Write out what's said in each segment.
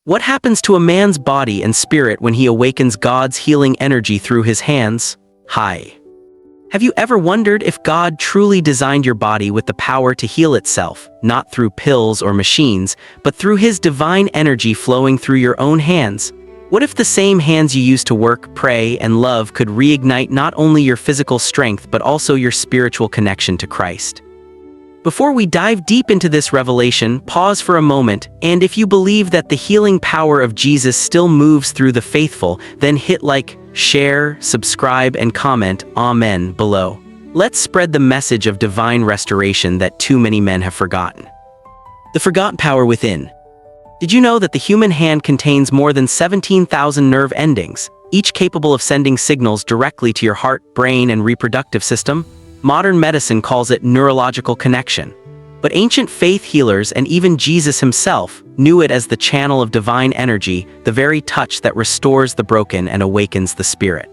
What happens to a man's body and spirit when he awakens God's healing energy through his hands? Hi. Have you ever wondered if God truly designed your body with the power to heal itself, not through pills or machines, but through His divine energy flowing through your own hands? What if the same hands you use to work, pray, and love could reignite not only your physical strength but also your spiritual connection to Christ? Before we dive deep into this revelation, pause for a moment, and if you believe that the healing power of Jesus still moves through the faithful, then hit like, share, subscribe, and comment Amen below. Let's spread the message of divine restoration that too many men have forgotten. The forgotten power within. Did you know that the human hand contains more than 17,000 nerve endings, each capable of sending signals directly to your heart, brain, and reproductive system? Modern medicine calls it neurological connection. But ancient faith healers and even Jesus himself knew it as the channel of divine energy, the very touch that restores the broken and awakens the spirit.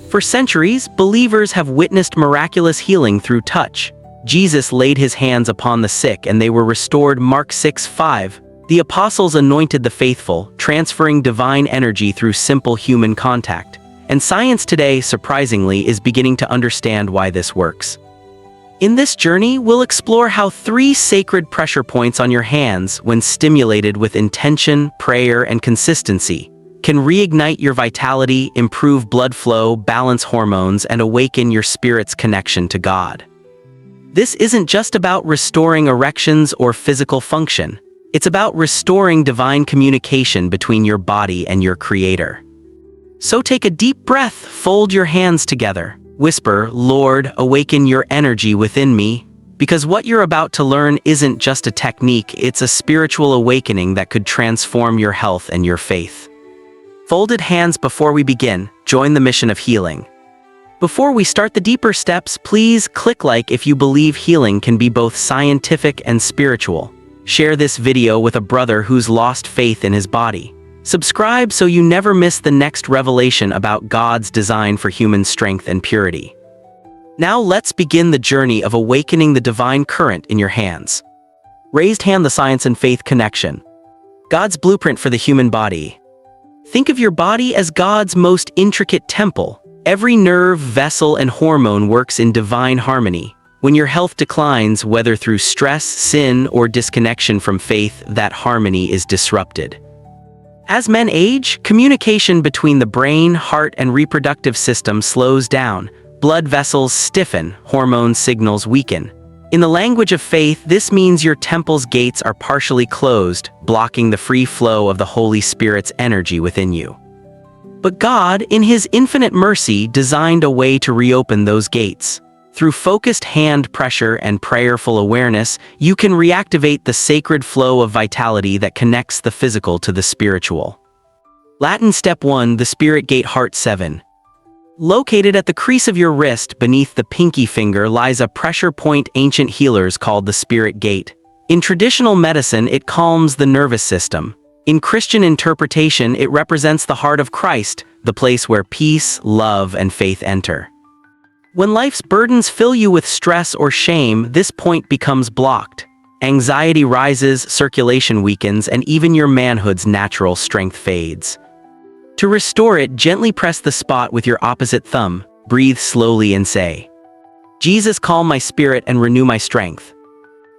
For centuries, believers have witnessed miraculous healing through touch. Jesus laid his hands upon the sick and they were restored. Mark 6:5. The apostles anointed the faithful, transferring divine energy through simple human contact. And science today, surprisingly, is beginning to understand why this works. In this journey, we'll explore how 3 sacred pressure points on your hands, when stimulated with intention, prayer, and consistency, can reignite your vitality, improve blood flow, balance hormones, and awaken your spirit's connection to God. This isn't just about restoring erections or physical function. It's about restoring divine communication between your body and your Creator. So take a deep breath, fold your hands together, whisper, "Lord, awaken your energy within me," because what you're about to learn isn't just a technique, it's a spiritual awakening that could transform your health and your faith. Folded hands. Before we begin, join the mission of healing. Before we start the deeper steps, please click like if you believe healing can be both scientific and spiritual. Share this video with a brother who's lost faith in his body. Subscribe so you never miss the next revelation about God's design for human strength and purity. Now let's begin the journey of awakening the divine current in your hands. Raised hand. The science and faith connection. God's blueprint for the human body. Think of your body as God's most intricate temple. Every nerve, vessel, and hormone works in divine harmony. When your health declines, whether through stress, sin, or disconnection from faith, that harmony is disrupted. As men age, communication between the brain, heart, and reproductive system slows down. Blood vessels stiffen, hormone signals weaken. In the language of faith, this means your temple's gates are partially closed, blocking the free flow of the Holy Spirit's energy within you. But God, in His infinite mercy, designed a way to reopen those gates. Through focused hand pressure and prayerful awareness, you can reactivate the sacred flow of vitality that connects the physical to the spiritual. Latin Step 1. The Spirit Gate. Heart 7. Located at the crease of your wrist beneath the pinky finger lies a pressure point ancient healers called the Spirit Gate. In traditional medicine, it calms the nervous system. In Christian interpretation, it represents the heart of Christ, the place where peace, love, and faith enter. When life's burdens fill you with stress or shame, this point becomes blocked. Anxiety rises, circulation weakens, and even your manhood's natural strength fades. To restore it, gently press the spot with your opposite thumb, breathe slowly and say, "Jesus, calm my spirit and renew my strength."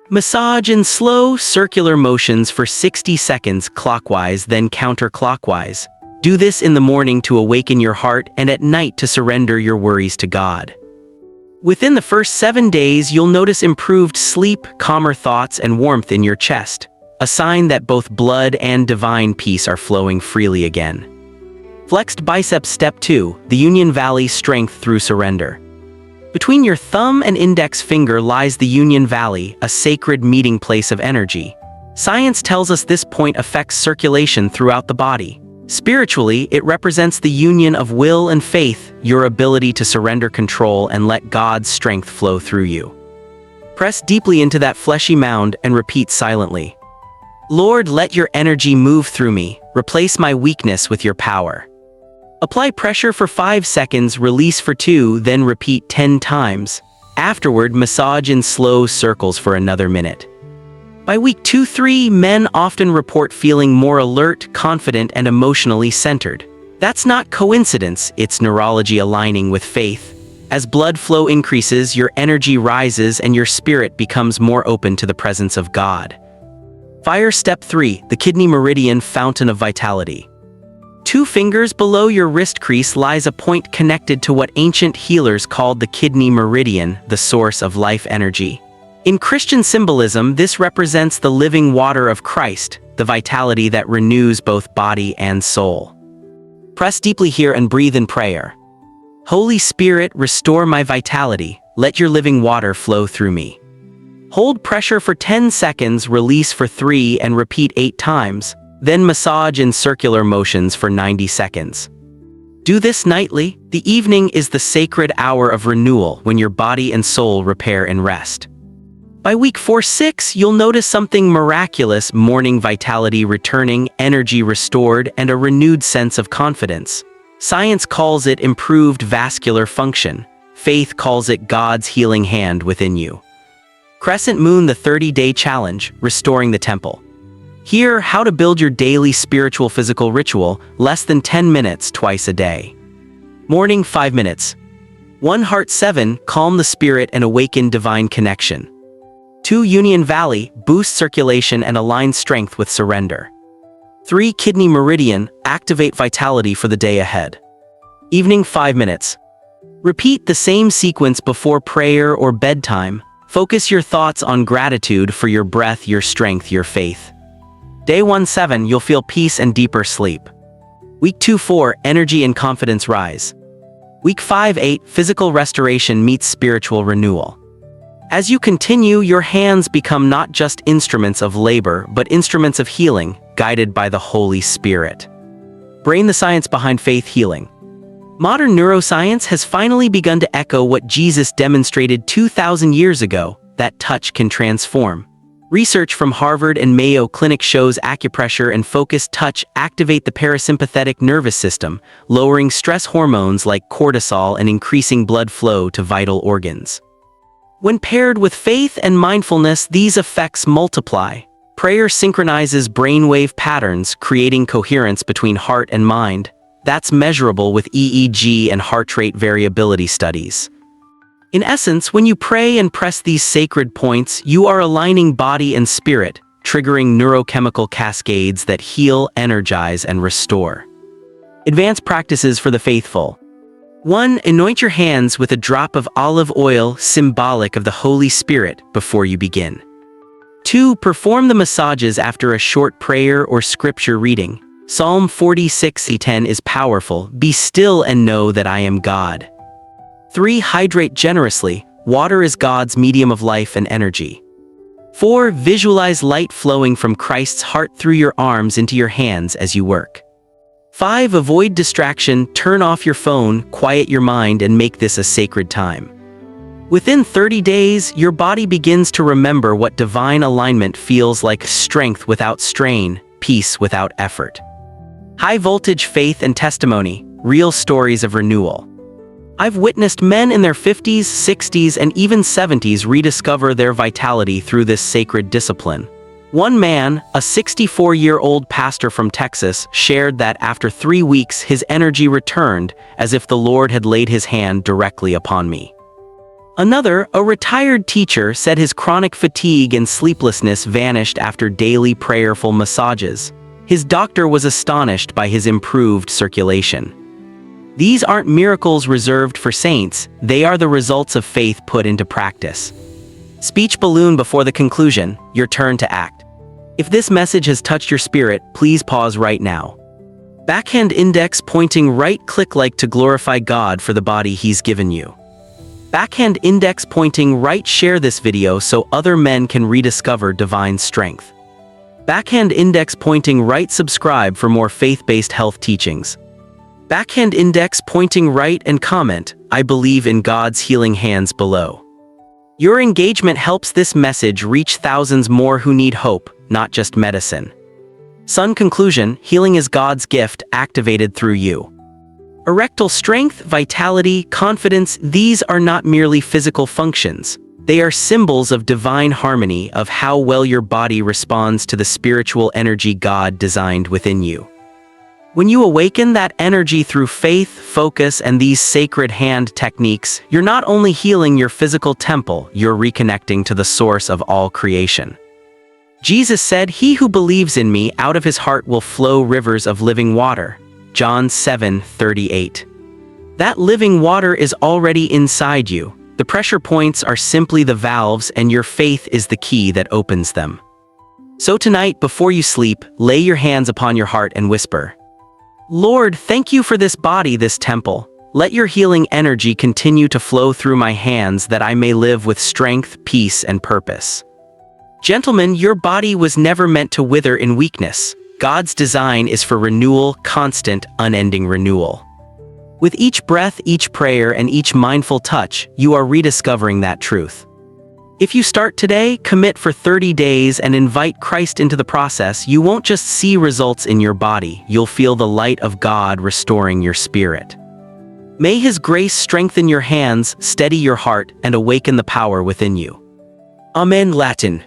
Massage in slow, circular motions for 60 seconds clockwise, then counterclockwise. Do this in the morning to awaken your heart and at night to surrender your worries to God. Within the first 7 days, you'll notice improved sleep, calmer thoughts, and warmth in your chest, a sign that both blood and divine peace are flowing freely again. Flexed biceps. Step 2. The Union Valley. Strength through surrender. Between your thumb and index finger lies the Union Valley, a sacred meeting place of energy. Science tells us this point affects circulation throughout the body. Spiritually, it represents the union of will and faith, your ability to surrender control and let God's strength flow through you. Press deeply into that fleshy mound and repeat silently, "Lord, let your energy move through me. Replace my weakness with your power." Apply pressure for 5 seconds, release for 2, then repeat 10 times. Afterward, massage in slow circles for another minute. By week 2-3, men often report feeling more alert, confident, and emotionally centered. That's not coincidence, it's neurology aligning with faith. As blood flow increases, your energy rises and your spirit becomes more open to the presence of God. Fire Step 3, the kidney meridian fountain of vitality. 2 fingers below your wrist crease lies a point connected to what ancient healers called the kidney meridian, the source of life energy. In Christian symbolism, this represents the living water of Christ, the vitality that renews both body and soul. Press deeply here and breathe in prayer. Holy Spirit, restore my vitality. Let your living water flow through me. Hold pressure for 10 seconds, release for 3, and repeat 8 times. Then massage in circular motions for 90 seconds. Do this nightly. The evening is the sacred hour of renewal when your body and soul repair and rest. By week 4-6, you'll notice something miraculous: morning vitality returning, energy restored, and a renewed sense of confidence. Science calls it improved vascular function. Faith calls it God's healing hand within you. Crescent Moon, the 30-day challenge, restoring the temple. Here, how to build your daily spiritual physical ritual, less than 10 minutes twice a day. Morning, 5 minutes. 1 Heart 7, calm the spirit and awaken divine connection. 2 Union Valley, boost circulation and align strength with surrender. 3 Kidney Meridian, activate vitality for the day ahead. Evening, 5 minutes. Repeat the same sequence before prayer or bedtime. Focus your thoughts on gratitude for your breath, your strength, your faith. Day 1-7, you'll feel peace and deeper sleep. Week 2-4, energy and confidence rise. Week 5-8, physical restoration meets spiritual renewal. As you continue, your hands become not just instruments of labor, but instruments of healing, guided by the Holy Spirit. Brain, the science behind faith healing. Modern neuroscience has finally begun to echo what Jesus demonstrated 2,000 years ago, that touch can transform. Research from Harvard and Mayo Clinic shows acupressure and focused touch activate the parasympathetic nervous system, lowering stress hormones like cortisol and increasing blood flow to vital organs. When paired with faith and mindfulness, these effects multiply. Prayer synchronizes brainwave patterns, creating coherence between heart and mind. That's measurable with EEG and heart rate variability studies. In essence, when you pray and press these sacred points, you are aligning body and spirit, triggering neurochemical cascades that heal, energize, and restore. Advanced practices for the faithful. 1. Anoint your hands with a drop of olive oil, symbolic of the Holy Spirit, before you begin. 2. Perform the massages after a short prayer or scripture reading. Psalm 46:10 is powerful. Be still and know that I am God. 3. Hydrate generously. Water is God's medium of life and energy. 4. Visualize light flowing from Christ's heart through your arms into your hands as you work. 5. Avoid distraction. Turn off your phone, quiet your mind, and make this a sacred time. Within 30 days, your body begins to remember what divine alignment feels like: strength without strain, peace without effort. High voltage faith and testimony, real stories of renewal. I've witnessed men in their 50s, 60s, and even 70s rediscover their vitality through this sacred discipline. One man, a 64-year-old pastor from Texas, shared that after 3 weeks his energy returned as if the Lord had laid his hand directly upon me. Another, a retired teacher, said his chronic fatigue and sleeplessness vanished after daily prayerful massages. His doctor was astonished by his improved circulation. These aren't miracles reserved for saints, they are the results of faith put into practice. Speech balloon before the conclusion, your turn to act. If this message has touched your spirit, please pause right now. Backhand index pointing right, click like to glorify God for the body He's given you. Backhand index pointing right, share this video so other men can rediscover divine strength. Backhand index pointing right, subscribe for more faith-based health teachings. Backhand index pointing right and comment, I believe in God's healing hands below. Your engagement helps this message reach thousands more who need hope, not just medicine. Sun conclusion, healing is God's gift activated through you. Erectile strength, vitality, confidence, these are not merely physical functions. They are symbols of divine harmony, of how well your body responds to the spiritual energy God designed within you. When you awaken that energy through faith, focus, and these sacred hand techniques, you're not only healing your physical temple, you're reconnecting to the source of all creation. Jesus said, "He who believes in me, out of his heart will flow rivers of living water." John 7:38. That living water is already inside you. The pressure points are simply the valves, and your faith is the key that opens them. So tonight, before you sleep, lay your hands upon your heart and whisper, "Lord, thank you for this body, this temple. Let your healing energy continue to flow through my hands that I may live with strength, peace, and purpose." Gentlemen, your body was never meant to wither in weakness. God's design is for renewal, constant, unending renewal. With each breath, each prayer, and each mindful touch, you are rediscovering that truth. If you start today, commit for 30 days and invite Christ into the process, you won't just see results in your body, you'll feel the light of God restoring your spirit. May His grace strengthen your hands, steady your heart, and awaken the power within you. Amen. Latin.